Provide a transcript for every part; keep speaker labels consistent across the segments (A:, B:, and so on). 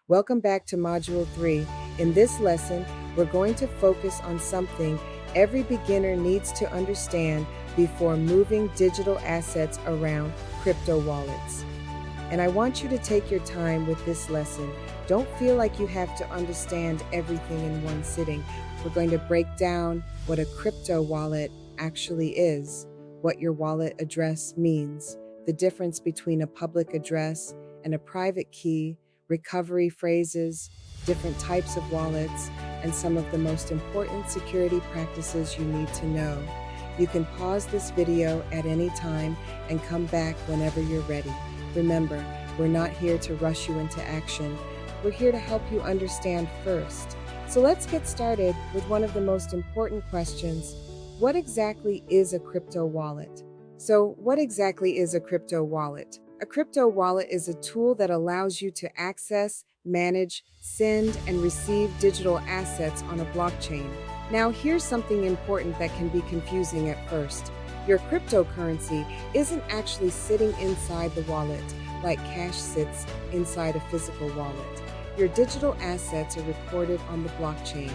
A: Welcome back to Module 3. In this lesson, we're going to focus on something every beginner needs to understand before moving digital assets around: crypto wallets. And I want you to take your time with this lesson. Don't feel like you have to understand everything in one sitting. We're going to break down what a crypto wallet actually is, what your wallet address means, the difference between a public address and a private key, recovery phrases, different types of wallets, and some of the most important security practices you need to know. You can pause this video at any time and come back whenever you're ready. Remember, we're not here to rush you into action. We're here to help you understand first. So let's get started with one of the most important questions. What exactly is a crypto wallet? So, what exactly is a crypto wallet? A crypto wallet is a tool that allows you to access, manage, send, and receive digital assets on a blockchain. Now, here's something important that can be confusing at first. Your cryptocurrency isn't actually sitting inside the wallet, like cash sits inside a physical wallet. Your digital assets are recorded on the blockchain.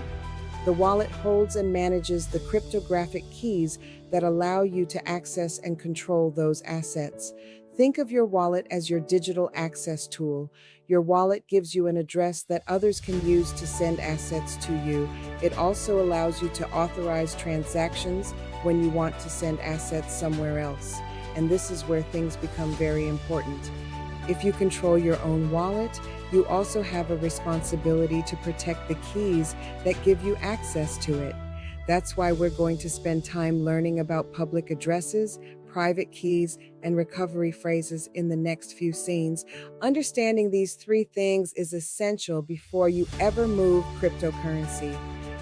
A: The wallet holds and manages the cryptographic keys that allow you to access and control those assets. Think of your wallet as your digital access tool. Your wallet gives you an address that others can use to send assets to you. It also allows you to authorize transactions when you want to send assets somewhere else. And this is where things become very important. If you control your own wallet, you also have a responsibility to protect the keys that give you access to it. That's why we're going to spend time learning about public addresses, private keys, and recovery phrases in the next few scenes. Understanding these three things is essential before you ever move cryptocurrency.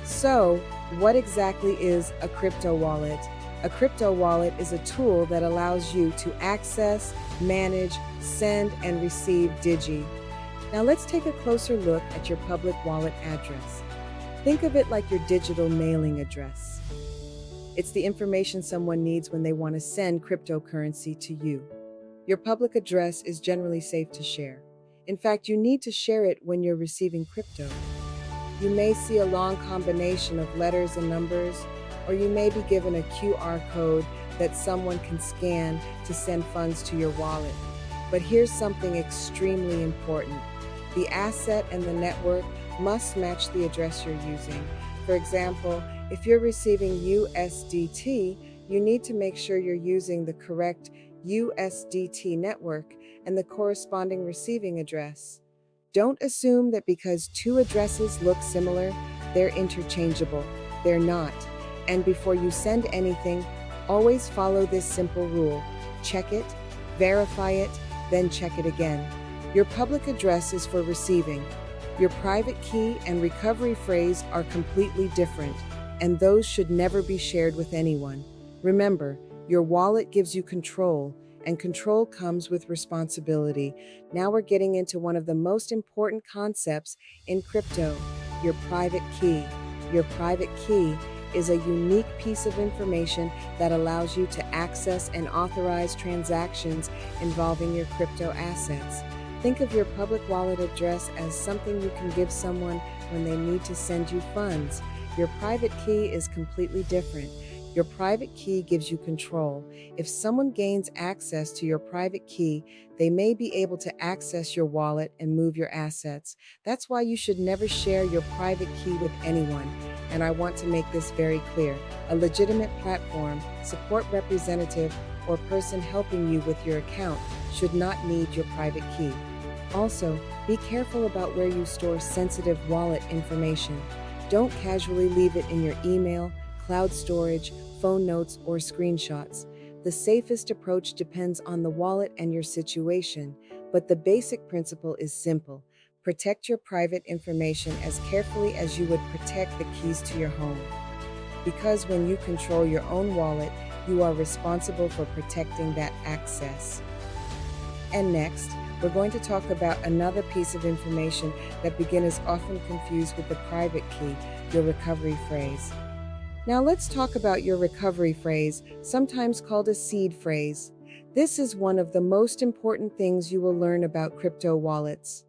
A: So, what exactly is a crypto wallet? A crypto wallet is a tool that allows you to access, manage, send, and receive digi. Now let's take a closer look at your public wallet address. Think of it like your digital mailing address. It's the information someone needs when they want to send cryptocurrency to you. Your public address is generally safe to share. In fact, you need to share it when you're receiving crypto. You may see a long combination of letters and numbers, or you may be given a QR code that someone can scan to send funds to your wallet. But here's something extremely important. The asset and the network must match the address you're using. For example, if you're receiving USDT, you need to make sure you're using the correct USDT network and the corresponding receiving address. Don't assume that because two addresses look similar, they're interchangeable. They're not. And before you send anything, always follow this simple rule. Check it, verify it, then check it again. Your public address is for receiving. Your private key and recovery phrase are completely different, and those should never be shared with anyone. Remember, your wallet gives you control, and control comes with responsibility. Now we're getting into one of the most important concepts in crypto, your private key. Your private key is a unique piece of information that allows you to access and authorize transactions involving your crypto assets. Think of your public wallet address as something you can give someone when they need to send you funds. Your private key is completely different. Your private key gives you control. If someone gains access to your private key, they may be able to access your wallet and move your assets. That's why you should never share your private key with anyone. And I want to make this very clear. A legitimate platform, support representative, or person helping you with your account should not need your private key. Also, be careful about where you store sensitive wallet information. Don't casually leave it in your email, cloud storage, phone notes, or screenshots. The safest approach depends on the wallet and your situation, but the basic principle is simple. Protect your private information as carefully as you would protect the keys to your home. Because when you control your own wallet, you are responsible for protecting that access. And next, we're going to talk about another piece of information that beginners often confuse with the private key, your recovery phrase. Now let's talk about your recovery phrase, sometimes called a seed phrase. This is one of the most important things you will learn about crypto wallets.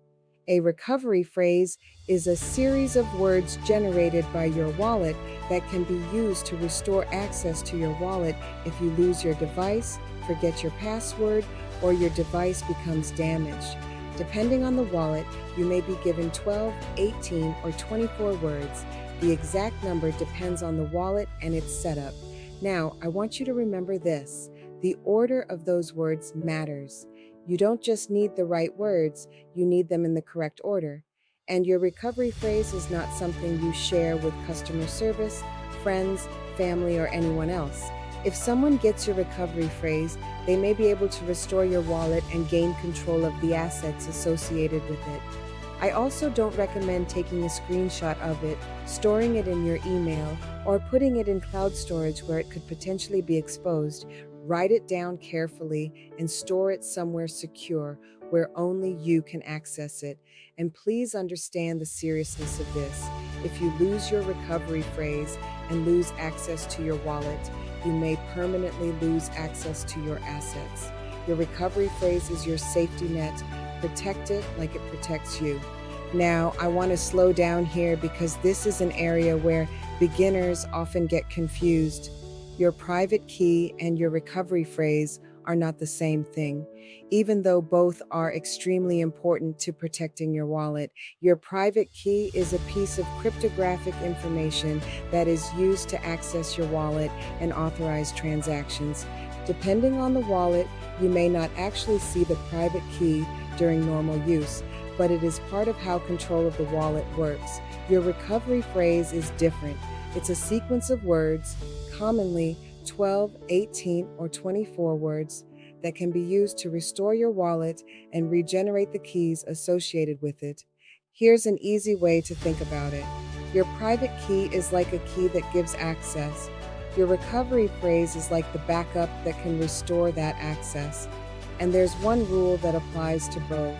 A: A recovery phrase is a series of words generated by your wallet that can be used to restore access to your wallet if you lose your device, forget your password, or your device becomes damaged. Depending on the wallet, you may be given 12, 18, or 24 words. The exact number depends on the wallet and its setup. Now, I want you to remember this: the order of those words matters. You don't just need the right words, you need them in the correct order. And your recovery phrase is not something you share with customer service, friends, family, or anyone else. If someone gets your recovery phrase, they may be able to restore your wallet and gain control of the assets associated with it. I also don't recommend taking a screenshot of it, storing it in your email, or putting it in cloud storage where it could potentially be exposed. Write it down carefully and store it somewhere secure where only you can access it. And please understand the seriousness of this. If you lose your recovery phrase and lose access to your wallet, you may permanently lose access to your assets. Your recovery phrase is your safety net. Protect it like it protects you. Now, I want to slow down here because this is an area where beginners often get confused. Your private key and your recovery phrase are not the same thing. Even though both are extremely important to protecting your wallet, your private key is a piece of cryptographic information that is used to access your wallet and authorize transactions. Depending on the wallet, you may not actually see the private key during normal use, but it is part of how control of the wallet works. Your recovery phrase is different. It's a sequence of words, commonly 12, 18, or 24 words, that can be used to restore your wallet and regenerate the keys associated with it. Here's an easy way to think about it. Your private key is like a key that gives access. Your recovery phrase is like the backup that can restore that access. And there's one rule that applies to both: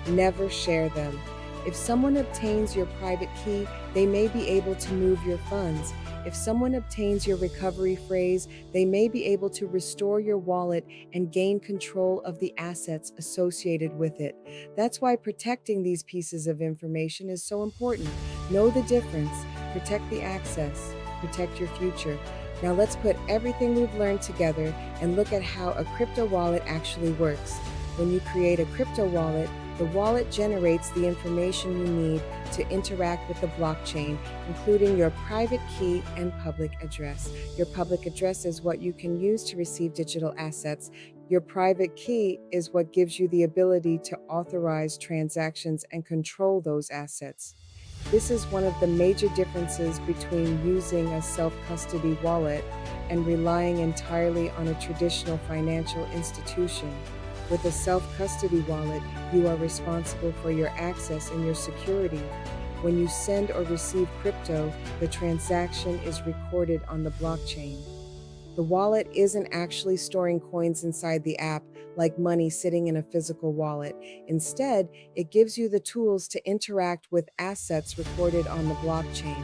A: never share them. If someone obtains your private key, they may be able to move your funds. If someone obtains your recovery phrase, they may be able to restore your wallet and gain control of the assets associated with it. That's why protecting these pieces of information is so important. Know the difference, protect the access, protect your future. Now let's put everything we've learned together and look at how a crypto wallet actually works. When you create a crypto wallet, the wallet generates the information you need to interact with the blockchain, including your private key and public address. Your public address is what you can use to receive digital assets. Your private key is what gives you the ability to authorize transactions and control those assets. This is one of the major differences between using a self-custody wallet and relying entirely on a traditional financial institution. With a self-custody wallet, you are responsible for your access and your security. When you send or receive crypto, the transaction is recorded on the blockchain. The wallet isn't actually storing coins inside the app like money sitting in a physical wallet. Instead, it gives you the tools to interact with assets recorded on the blockchain.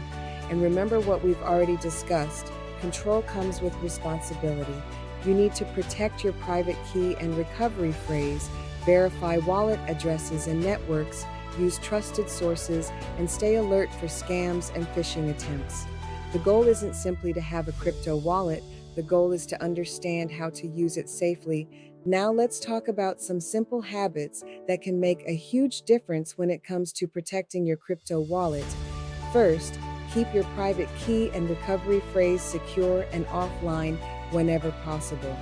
A: And remember what we've already discussed: control comes with responsibility. You need to protect your private key and recovery phrase, verify wallet addresses and networks, use trusted sources, and stay alert for scams and phishing attempts. The goal isn't simply to have a crypto wallet, the goal is to understand how to use it safely. Now let's talk about some simple habits that can make a huge difference when it comes to protecting your crypto wallet. First, keep your private key and recovery phrase secure and offline whenever possible.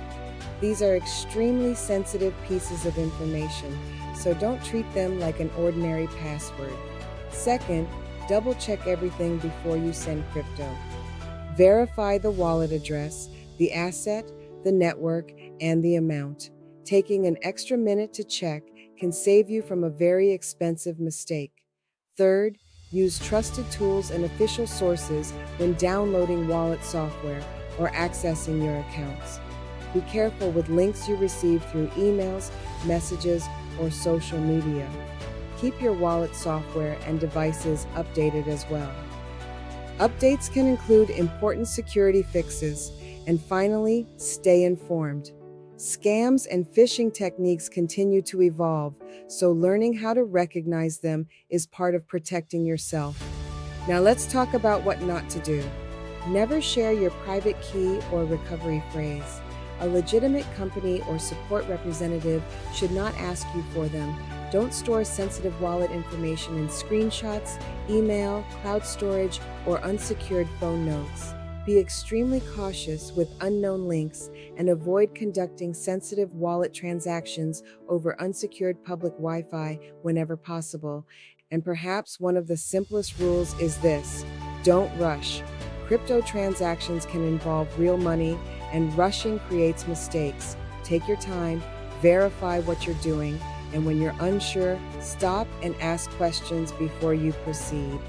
A: These are extremely sensitive pieces of information, so don't treat them like an ordinary password. Second, double-check everything before you send crypto. Verify the wallet address, the asset, the network, and the amount. Taking an extra minute to check can save you from a very expensive mistake. Third, use trusted tools and official sources when downloading wallet software or accessing your accounts. Be careful with links you receive through emails, messages, or social media. Keep your wallet software and devices updated as well. Updates can include important security fixes. And finally, stay informed. Scams and phishing techniques continue to evolve, so learning how to recognize them is part of protecting yourself. Now let's talk about what not to do. Never share your private key or recovery phrase. A legitimate company or support representative should not ask you for them. Don't store sensitive wallet information in screenshots, email, cloud storage, or unsecured phone notes. Be extremely cautious with unknown links and avoid conducting sensitive wallet transactions over unsecured public Wi-Fi whenever possible. And perhaps one of the simplest rules is this: don't rush. Crypto transactions can involve real money, and rushing creates mistakes. Take your time, verify what you're doing, and when you're unsure, stop and ask questions before you proceed.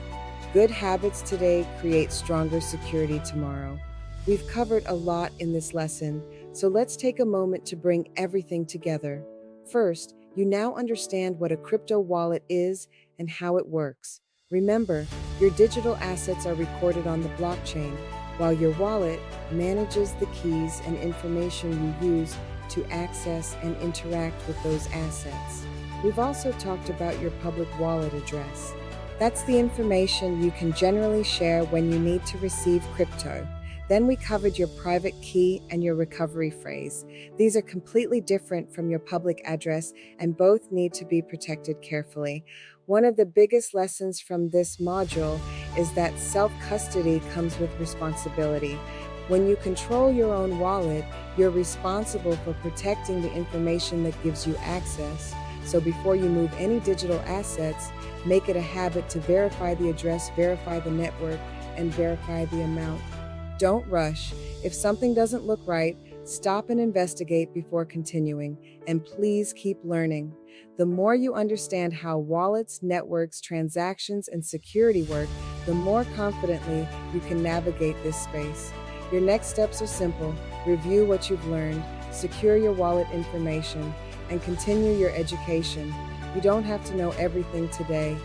A: Good habits today create stronger security tomorrow. We've covered a lot in this lesson, so let's take a moment to bring everything together. First, you now understand what a crypto wallet is and how it works. Remember, your digital assets are recorded on the blockchain, while your wallet manages the keys and information you use to access and interact with those assets. We've also talked about your public wallet address. That's the information you can generally share when you need to receive crypto. Then we covered your private key and your recovery phrase. These are completely different from your public address and both need to be protected carefully. One of the biggest lessons from this module is that self-custody comes with responsibility. When you control your own wallet, you're responsible for protecting the information that gives you access. So before you move any digital assets, make it a habit to verify the address, verify the network, and verify the amount. Don't rush. If something doesn't look right, stop and investigate before continuing. And please keep learning. The more you understand how wallets, networks, transactions, and security work, the more confidently you can navigate this space. Your next steps are simple. Review what you've learned, secure your wallet information, and continue your education. You don't have to know everything today.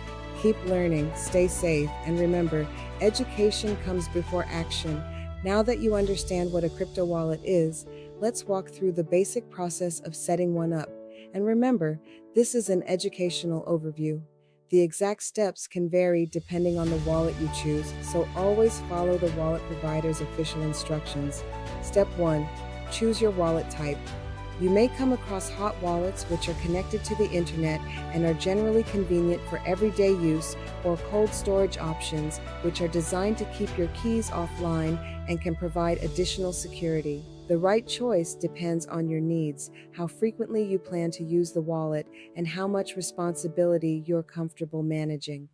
A: Keep learning, stay safe, and remember, education comes before action. Now that you understand what a crypto wallet is, let's walk through the basic process of setting one up. And remember, this is an educational overview. The exact steps can vary depending on the wallet you choose, so always follow the wallet provider's official instructions. Step 1. Choose your wallet type. You may come across hot wallets which are connected to the internet and are generally convenient for everyday use, or cold storage options which are designed to keep your keys offline and can provide additional security. The right choice depends on your needs, how frequently you plan to use the wallet, and how much responsibility you're comfortable managing.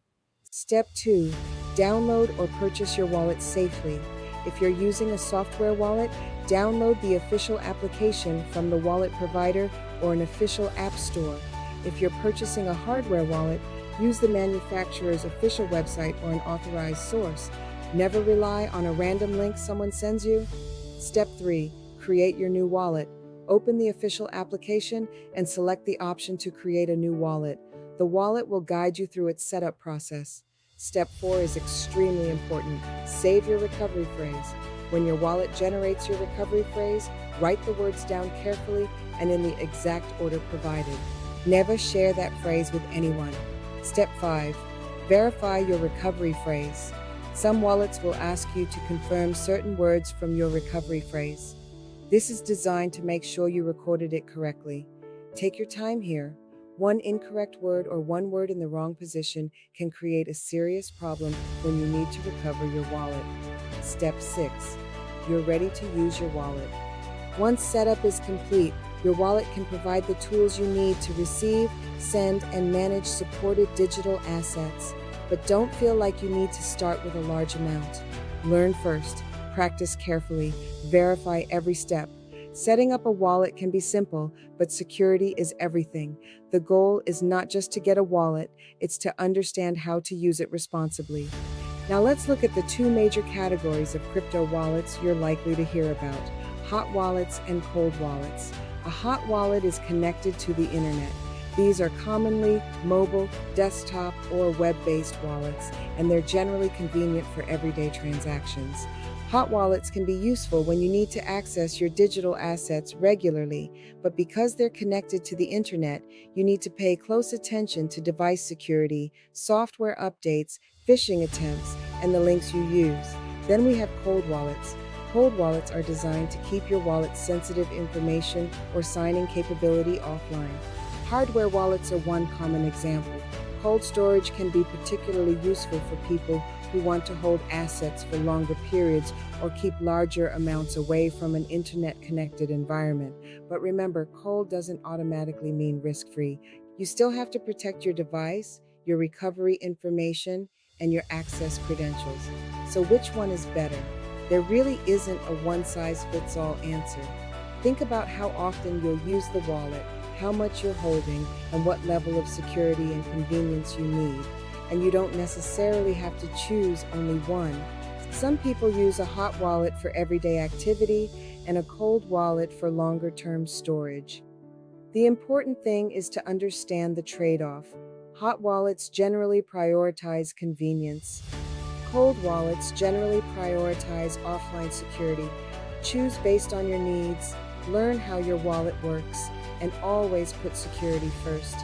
A: Step 2. Download or purchase your wallet safely. If you're using a software wallet, download the official application from the wallet provider or an official app store. If you're purchasing a hardware wallet, use the manufacturer's official website or an authorized source. Never rely on a random link someone sends you. Step 3. Create your new wallet. Open the official application and select the option to create a new wallet. The wallet will guide you through its setup process. Step 4 is extremely important. Save your recovery phrase. When your wallet generates your recovery phrase, write the words down carefully and in the exact order provided. Never share that phrase with anyone. Step 5. Verify your recovery phrase. Some wallets will ask you to confirm certain words from your recovery phrase. This is designed to make sure you recorded it correctly. Take your time here. One incorrect word or one word in the wrong position can create a serious problem when you need to recover your wallet. Step 6. You're ready to use your wallet. Once setup is complete, your wallet can provide the tools you need to receive, send, and manage supported digital assets. But don't feel like you need to start with a large amount. Learn first, practice carefully, verify every step. Setting up a wallet can be simple, but security is everything. The goal is not just to get a wallet, it's to understand how to use it responsibly. Now let's look at the two major categories of crypto wallets you're likely to hear about: hot wallets and cold wallets. A hot wallet is connected to the internet. These are commonly mobile, desktop, or web-based wallets, and they're generally convenient for everyday transactions. Hot wallets can be useful when you need to access your digital assets regularly, but because they're connected to the internet, you need to pay close attention to device security, software updates, phishing attempts, and the links you use. Then we have cold wallets. Cold wallets are designed to keep your wallet's sensitive information or signing capability offline. Hardware wallets are one common example. Cold storage can be particularly useful for people who want to hold assets for longer periods or keep larger amounts away from an internet-connected environment. But remember, cold doesn't automatically mean risk-free. You still have to protect your device, your recovery information, and your access credentials. So which one is better? There really isn't a one-size-fits-all answer. Think about how often you'll use the wallet, how much you're holding, and what level of security and convenience you need. And you don't necessarily have to choose only one. Some people use a hot wallet for everyday activity and a cold wallet for longer-term storage. The important thing is to understand the trade-off. Hot wallets generally prioritize convenience. Cold wallets generally prioritize offline security. Choose based on your needs, learn how your wallet works, and always put security first.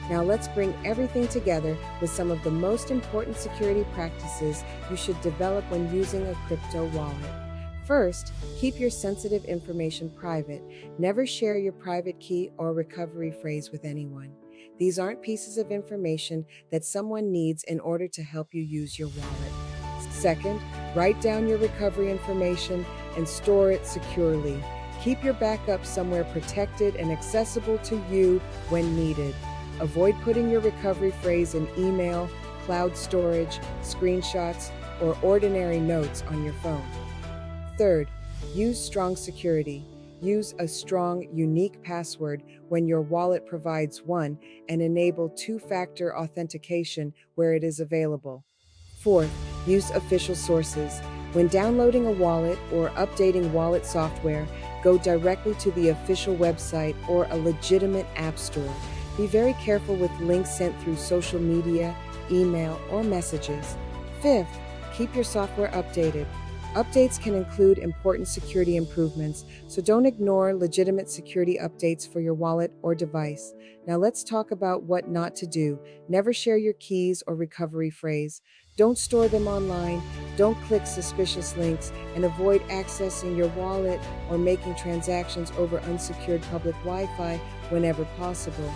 A: Now let's bring everything together with some of the most important security practices you should develop when using a crypto wallet. First, keep your sensitive information private. Never share your private key or recovery phrase with anyone. These aren't pieces of information that someone needs in order to help you use your wallet. Second, write down your recovery information and store it securely. Keep your backup somewhere protected and accessible to you when needed. Avoid putting your recovery phrase in email, cloud storage, screenshots, or ordinary notes on your phone. Third, use strong security. Use a strong, unique password when your wallet provides one, and enable two-factor authentication where it is available. Fourth, use official sources. When downloading a wallet or updating wallet software, go directly to the official website or a legitimate app store. Be very careful with links sent through social media, email, or messages. Fifth, keep your software updated. Updates can include important security improvements, so don't ignore legitimate security updates for your wallet or device. Now let's talk about what not to do. Never share your keys or recovery phrase. Don't store them online, don't click suspicious links, and avoid accessing your wallet or making transactions over unsecured public Wi-Fi whenever possible.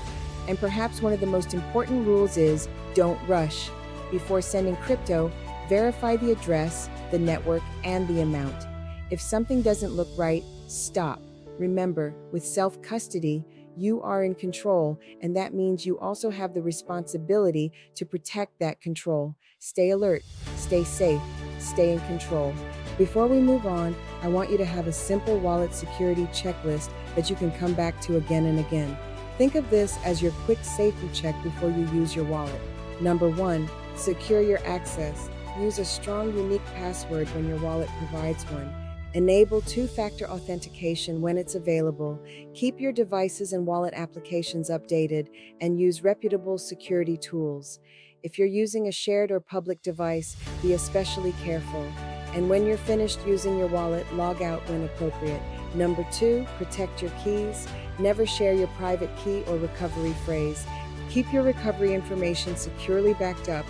A: And perhaps one of the most important rules is don't rush. Before sending crypto, verify the address, the network, and the amount. If something doesn't look right, stop. Remember, with self-custody, you are in control, and that means you also have the responsibility to protect that control. Stay alert, stay safe, stay in control. Before we move on, I want you to have a simple wallet security checklist that you can come back to again and again. Think of this as your quick safety check before you use your wallet. Number 1, secure your access. Use a strong, unique password when your wallet provides one. Enable two-factor authentication when it's available. Keep your devices and wallet applications updated, and use reputable security tools. If you're using a shared or public device, be especially careful. And when you're finished using your wallet, log out when appropriate. Number 2, protect your keys. Never share your private key or recovery phrase. Keep your recovery information securely backed up,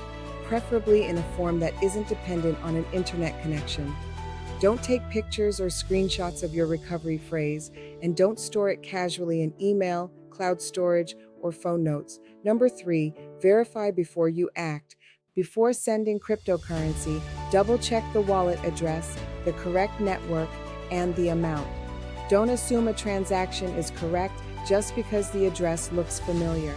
A: preferably in a form that isn't dependent on an internet connection. Don't take pictures or screenshots of your recovery phrase, and don't store it casually in email, cloud storage, or phone notes. Number 3, verify before you act. Before sending cryptocurrency, double-check the wallet address, the correct network, and the amount. Don't assume a transaction is correct just because the address looks familiar.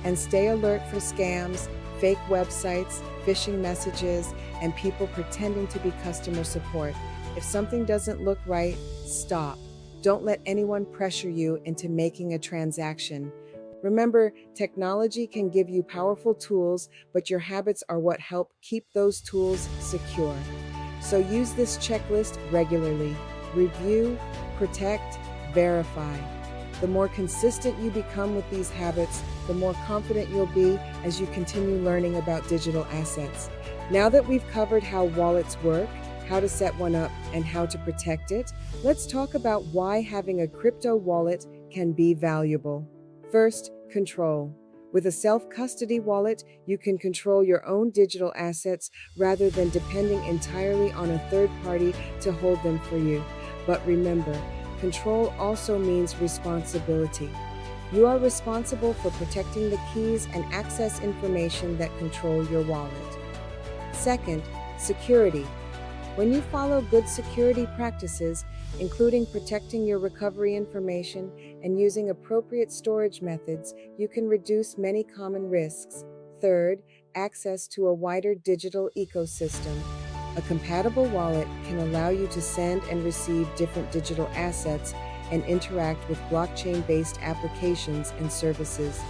A: And stay alert for scams, fake websites, phishing messages, and people pretending to be customer support. If something doesn't look right, stop. Don't let anyone pressure you into making a transaction. Remember, technology can give you powerful tools, but your habits are what help keep those tools secure. So use this checklist regularly. Review, protect, verify. The more consistent you become with these habits, the more confident you'll be as you continue learning about digital assets. Now that we've covered how wallets work, how to set one up, and how to protect it, let's talk about why having a crypto wallet can be valuable. First, control. With a self-custody wallet, you can control your own digital assets rather than depending entirely on a third party to hold them for you. But remember, control also means responsibility. You are responsible for protecting the keys and access information that control your wallet. Second, security. When you follow good security practices, including protecting your recovery information and using appropriate storage methods, you can reduce many common risks. Third, access to a wider digital ecosystem. A compatible wallet can allow you to send and receive different digital assets and interact with blockchain-based applications and services.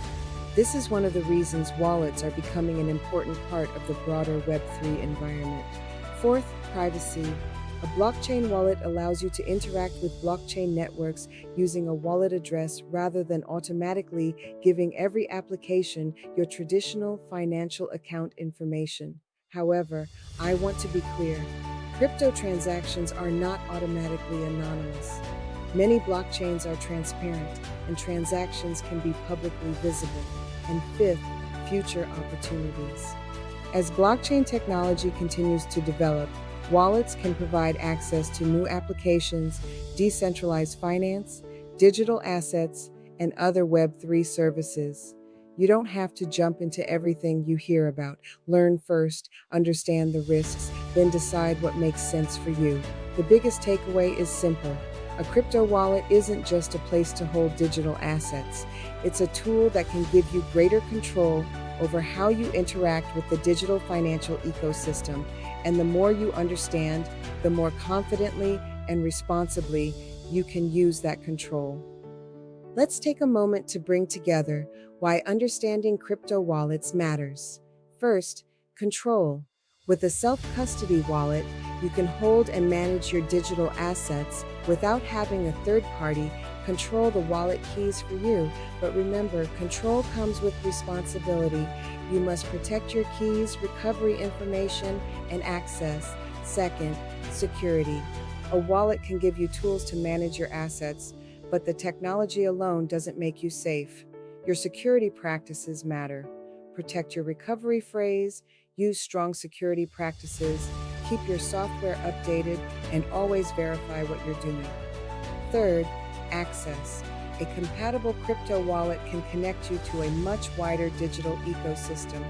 A: This is one of the reasons wallets are becoming an important part of the broader Web3 environment. Fourth, privacy. A blockchain wallet allows you to interact with blockchain networks using a wallet address rather than automatically giving every application your traditional financial account information. However, I want to be clear. Crypto transactions are not automatically anonymous. Many blockchains are transparent, and transactions can be publicly visible. And fifth, future opportunities. As blockchain technology continues to develop, wallets can provide access to new applications, decentralized finance, digital assets, and other Web3 services. You don't have to jump into everything you hear about. Learn first, understand the risks, then decide what makes sense for you. The biggest takeaway is simple. A crypto wallet isn't just a place to hold digital assets. It's a tool that can give you greater control over how you interact with the digital financial ecosystem. And the more you understand, the more confidently and responsibly you can use that control. Let's take a moment to bring together why understanding crypto wallets matters. First, control. With a self-custody wallet, you can hold and manage your digital assets without having a third party control the wallet keys for you. But remember, control comes with responsibility. You must protect your keys, recovery information, and access. Second, security. A wallet can give you tools to manage your assets, but the technology alone doesn't make you safe. Your security practices matter. Protect your recovery phrase, use strong security practices, keep your software updated, and always verify what you're doing. Third, access. A compatible crypto wallet can connect you to a much wider digital ecosystem.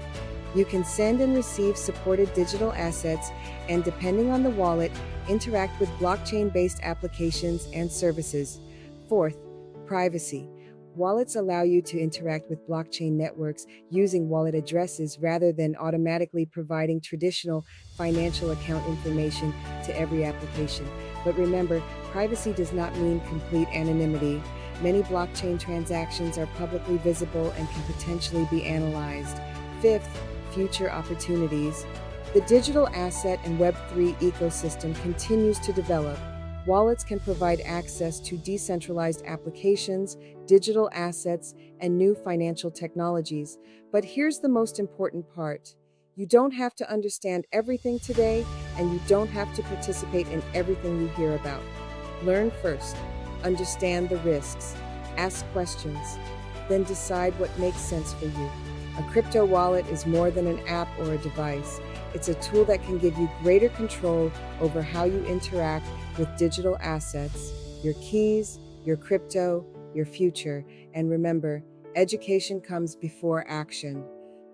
A: You can send and receive supported digital assets and, depending on the wallet, interact with blockchain-based applications and services. Fourth, privacy. Wallets allow you to interact with blockchain networks using wallet addresses rather than automatically providing traditional financial account information to every application. But remember, privacy does not mean complete anonymity. Many blockchain transactions are publicly visible and can potentially be analyzed. Fifth, future opportunities. The digital asset and Web3 ecosystem continues to develop. Wallets can provide access to decentralized applications, digital assets, and new financial technologies. But here's the most important part. You don't have to understand everything today, and you don't have to participate in everything you hear about. Learn first, understand the risks, ask questions, then decide what makes sense for you. A crypto wallet is more than an app or a device. It's a tool that can give you greater control over how you interact with digital assets, your keys, your crypto, your future. And remember, education comes before action.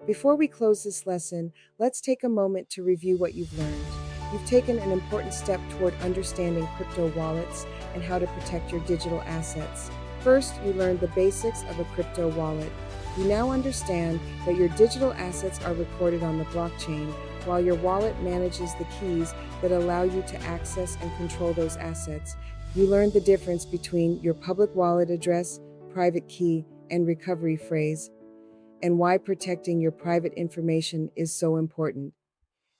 A: Before we close this lesson, let's take a moment to review what you've learned. You've taken an important step toward understanding crypto wallets and how to protect your digital assets. First, you learned the basics of a crypto wallet. You now understand that your digital assets are recorded on the blockchain, while your wallet manages the keys that allow you to access and control those assets. You learned the difference between your public wallet address, private key, and recovery phrase, and why protecting your private information is so important.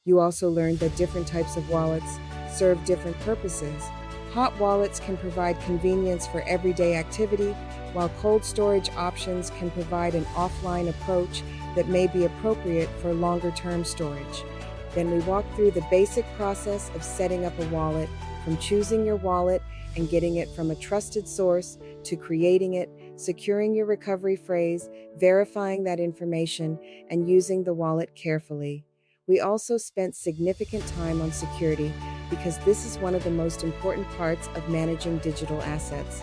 A: You also learned that different types of wallets serve different purposes. Hot wallets can provide convenience for everyday activity, while cold storage options can provide an offline approach that may be appropriate for longer-term storage. Then we walk through the basic process of setting up a wallet, from choosing your wallet and getting it from a trusted source to creating it, securing your recovery phrase, verifying that information, and using the wallet carefully. We also spent significant time on security because this is one of the most important parts of managing digital assets.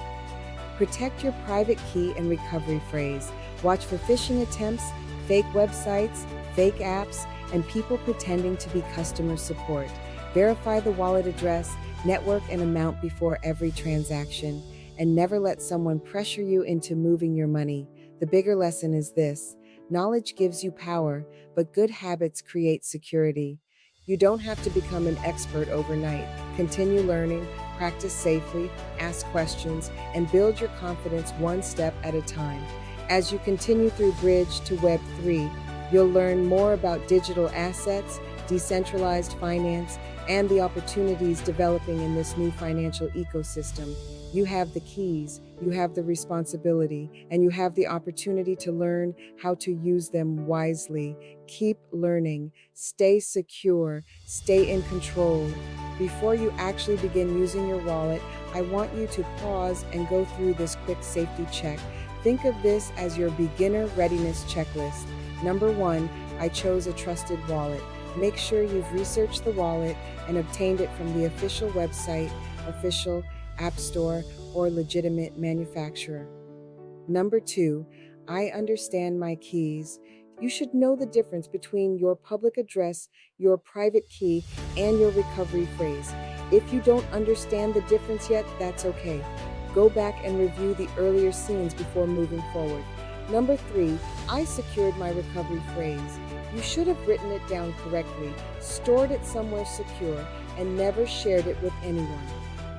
A: Protect your private key and recovery phrase. Watch for phishing attempts, fake websites, fake apps, and people pretending to be customer support. Verify the wallet address, network, and amount before every transaction, and never let someone pressure you into moving your money. The bigger lesson is this: knowledge gives you power, but good habits create security. You don't have to become an expert overnight. Continue learning, practice safely, ask questions, and build your confidence one step at a time. As you continue through Bridge to Web 3, you'll learn more about digital assets, decentralized finance, and the opportunities developing in this new financial ecosystem. You have the keys, you have the responsibility, and you have the opportunity to learn how to use them wisely. Keep learning, stay secure, stay in control. Before you actually begin using your wallet, I want you to pause and go through this quick safety check. Think of this as your beginner readiness checklist. Number 1, I chose a trusted wallet. Make sure you've researched the wallet and obtained it from the official website, official app store, or legitimate manufacturer. Number 2, I understand my keys. You should know the difference between your public address, your private key, and your recovery phrase. If you don't understand the difference yet, that's okay. Go back and review the earlier scenes before moving forward. Number 3, I secured my recovery phrase. You should have written it down correctly, stored it somewhere secure, and never shared it with anyone.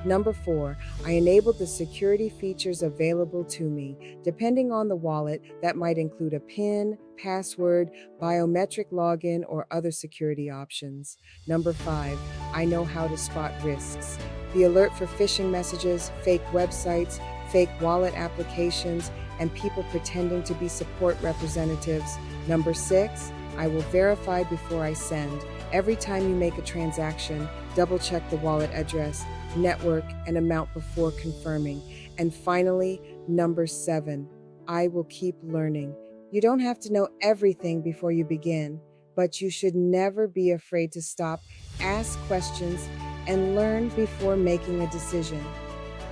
A: Number 4, I enabled the security features available to me. Depending on the wallet, that might include a PIN, password, biometric login, or other security options. Number 5, I know how to spot risks. The alert for phishing messages, fake websites, fake wallet applications, and people pretending to be support representatives. Number 6, I will verify before I send. Every time you make a transaction, double-check the wallet address, network, and amount before confirming. And finally, number 7, I will keep learning. You don't have to know everything before you begin, but you should never be afraid to stop, ask questions, and learn before making a decision.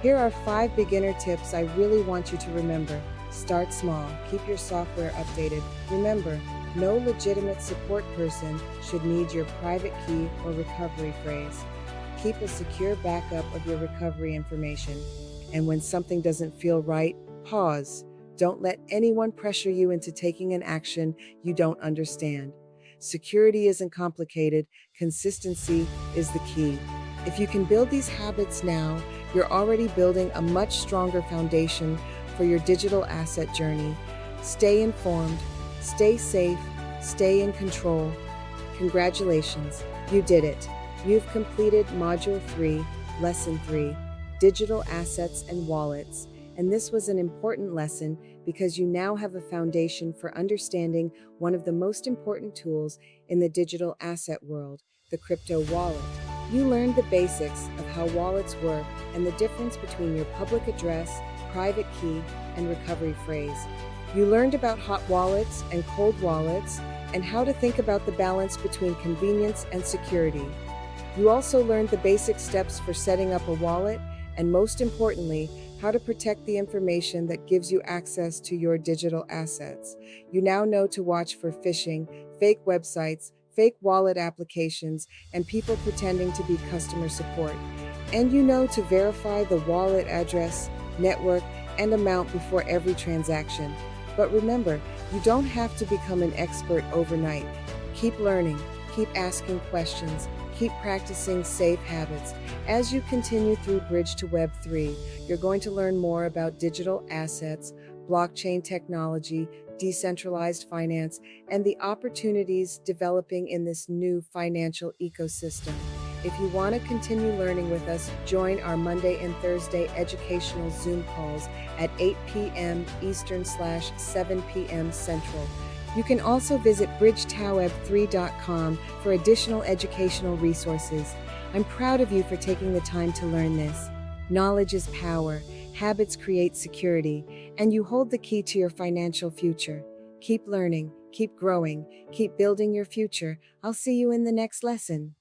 A: Here are 5 beginner tips I really want you to remember. Start small. Keep your software updated. Remember, no legitimate support person should need your private key or recovery phrase. Keep a secure backup of your recovery information. And when something doesn't feel right, pause. Don't let anyone pressure you into taking an action you don't understand. Security isn't complicated. Consistency is the key. If you can build these habits now, you're already building a much stronger foundation for your digital asset journey. Stay informed, stay safe, stay in control. Congratulations, you did it. You've completed Module 3, Lesson 3, Digital Assets and Wallets. And this was an important lesson because you now have a foundation for understanding one of the most important tools in the digital asset world, the crypto wallet. You learned the basics of how wallets work and the difference between your public address, private key, and recovery phrase. You learned about hot wallets and cold wallets and how to think about the balance between convenience and security. You also learned the basic steps for setting up a wallet and, most importantly, how to protect the information that gives you access to your digital assets. You now know to watch for phishing, fake websites, fake wallet applications, and people pretending to be customer support. And you know to verify the wallet address, network, and amount before every transaction. But remember, you don't have to become an expert overnight. Keep learning, keep asking questions, keep practicing safe habits. As you continue through Bridge to Web 3, you're going to learn more about digital assets, blockchain technology, decentralized finance, and the opportunities developing in this new financial ecosystem. If you want to continue learning with us, join our Monday and Thursday educational Zoom calls at 8 p.m. Eastern/7 p.m. Central. You can also visit bridgetoweb3.com for additional educational resources. I'm proud of you for taking the time to learn this. Knowledge is power, habits create security, and you hold the key to your financial future. Keep learning, keep growing, keep building your future. I'll see you in the next lesson.